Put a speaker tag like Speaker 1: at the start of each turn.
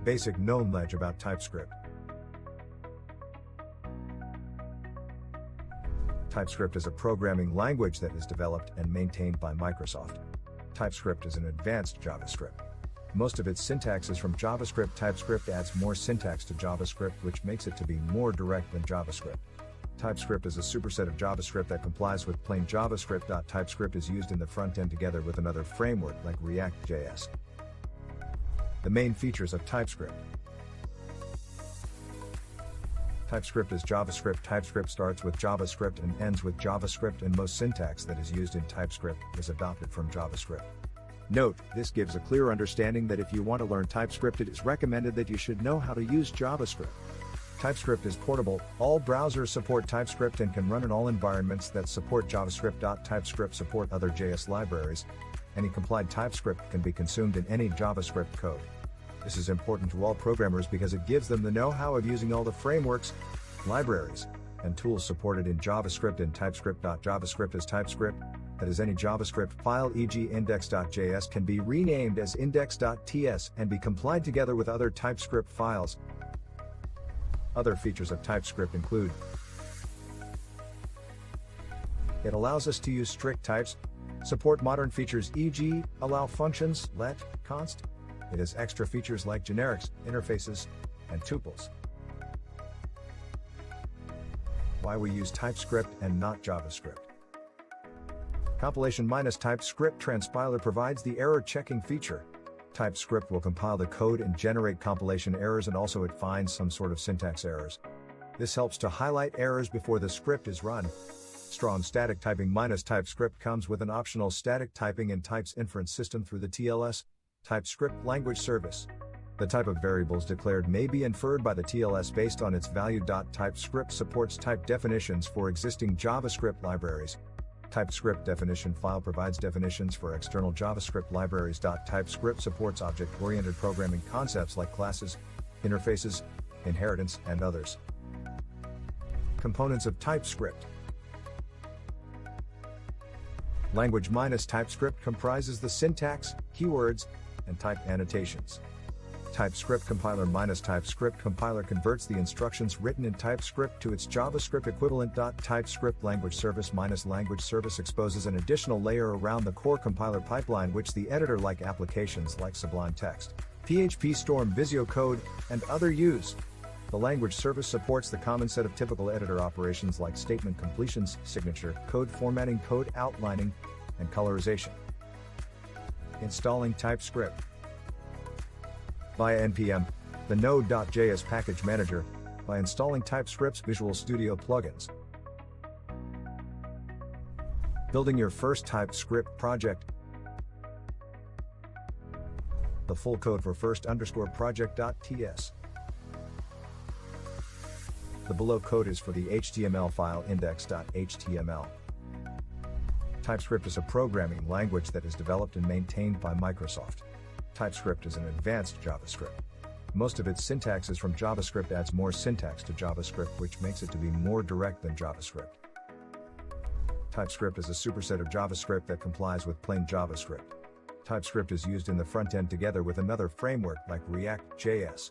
Speaker 1: Basic Knownledge about TypeScript. TypeScript is a programming language that is developed and maintained by Microsoft. TypeScript is an advanced JavaScript. Most of its syntax is from JavaScript. TypeScript adds more syntax to JavaScript, which makes it to be more direct than JavaScript. TypeScript is a superset of JavaScript that complies with plain JavaScript. TypeScript is used in the front end together with another framework like React.js. The main features of TypeScript. TypeScript is JavaScript. TypeScript starts with JavaScript and ends with JavaScript, and most syntax that is used in TypeScript is adopted from JavaScript. Note, this gives a clear understanding that if you want to learn TypeScript, it is recommended that you should know how to use JavaScript. TypeScript is portable. All browsers support TypeScript and can run in all environments that support JavaScript. TypeScript support other JS libraries. Any complied TypeScript can be consumed in any JavaScript code. This is important to all programmers because it gives them the know-how of using all the frameworks, libraries, and tools supported in JavaScript and TypeScript. JavaScript is TypeScript, that is, any JavaScript file, e.g. index.js, can be renamed as index.ts and be complied together with other TypeScript files. Other features of TypeScript include: it allows us to use strict types, support modern features, e.g., allow functions, let, const. It has extra features like generics, interfaces, and tuples. Why we use TypeScript and not JavaScript. Compilation minus TypeScript transpiler provides the error checking feature. TypeScript will compile the code and generate compilation errors, and also it finds some sort of syntax errors. This helps to highlight errors before the script is run. Strong static typing minus TypeScript comes with an optional static typing and types inference system through the TLS, TypeScript language service. The type of variables declared may be inferred by the TLS based on its value. TypeScript supports type definitions for existing JavaScript libraries. TypeScript definition file provides definitions for external JavaScript libraries. TypeScript supports object-oriented programming concepts like classes, interfaces, inheritance, and others. Components of TypeScript. Language minus TypeScript comprises the syntax, keywords, and type annotations. TypeScript compiler minus TypeScript compiler converts the instructions written in TypeScript to its JavaScript equivalent. TypeScript language service minus language service exposes an additional layer around the core compiler pipeline which the editor-like applications like Sublime Text, PHP Storm, Visio Code, and other use. The language service supports the common set of typical editor operations like statement completions, signature, code formatting, code outlining, and colorization. Installing TypeScript. Via npm, the Node.js package manager, by installing TypeScript's Visual Studio plugins. Building your first TypeScript project. The full code for first_project.ts. The below code is for the HTML file index.html. TypeScript is a programming language that is developed and maintained by Microsoft. TypeScript is an advanced JavaScript. Most of its syntax is from JavaScript, adds more syntax to JavaScript, which makes it to be more direct than JavaScript. TypeScript is a superset of JavaScript that complies with plain JavaScript. TypeScript is used in the front end together with another framework like React.js.